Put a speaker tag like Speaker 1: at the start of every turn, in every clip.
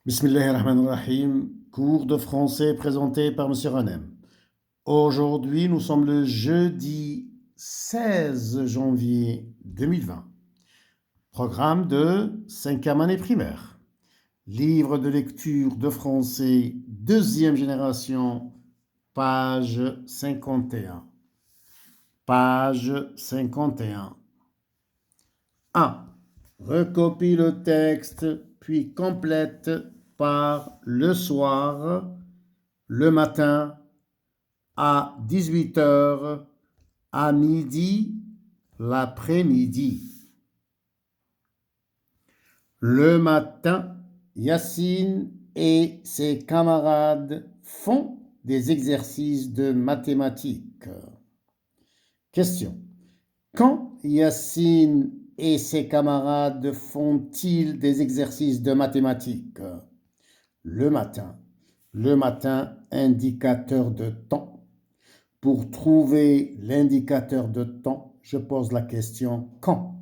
Speaker 1: Bismillahirrahmanirrahim, cours de français présenté par Monsieur Ranem. Aujourd'hui, nous sommes le jeudi 16 janvier 2020. Programme de 5e année primaire. Livre de lecture de français, deuxième génération, page 51. Page 51. 1. Recopie le texte, puis complète par le soir, le matin, à 18h, à midi, l'après-midi. Le matin, Yacine et ses camarades font des exercices de mathématiques. Question. Quand Yacine et ses camarades font-ils des exercices de mathématiques? Le matin. Le matin, indicateur de temps. Pour trouver l'indicateur de temps, je pose la question quand?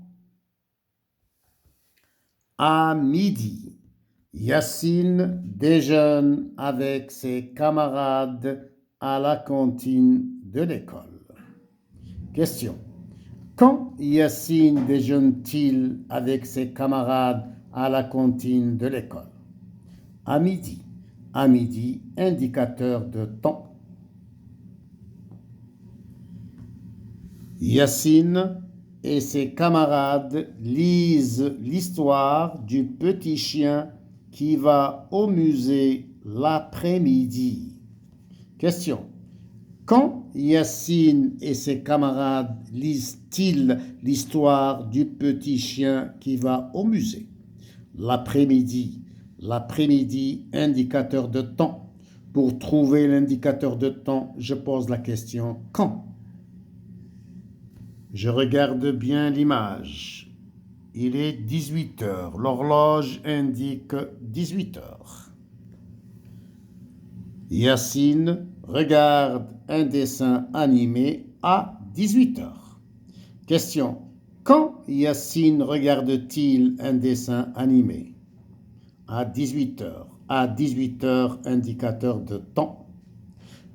Speaker 1: À midi, Yacine déjeune avec ses camarades à la cantine de l'école. Question. Quand Yacine déjeune-t-il avec ses camarades à la cantine de l'école? À midi. À midi, indicateur de temps. Yacine et ses camarades lisent l'histoire du petit chien qui va au musée l'après-midi. Question. Quand Yacine et ses camarades lisent-ils l'histoire du petit chien qui va au musée? L'après-midi. L'après-midi, indicateur de temps. Pour trouver l'indicateur de temps, je pose la question quand? Je regarde bien l'image. Il est 18h. L'horloge indique 18h. Yacine regarde un dessin animé à 18h. Question. Quand Yacine regarde-t-il un dessin animé? À 18h. À 18h, indicateur de temps.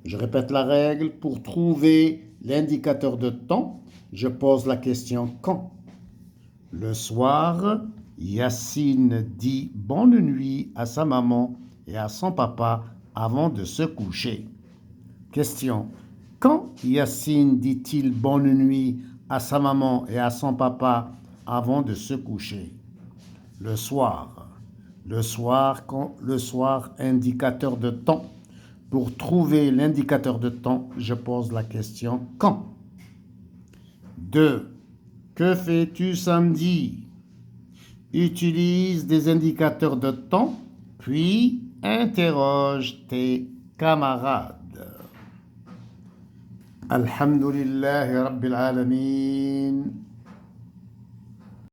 Speaker 1: Je répète la règle. Pour trouver l'indicateur de temps, je pose la question quand? Le soir, Yacine dit bonne nuit à sa maman et à son papa avant de se coucher. Question. Quand Yacine dit-il bonne nuit à sa maman et à son papa avant de se coucher? Le soir. Le soir, indicateur de temps. Pour trouver l'indicateur de temps, je pose la question quand? 2. Que fais-tu samedi? Utilise des indicateurs de temps, puis interroge tes camarades. Alhamdulillahi Rabbil Alamin.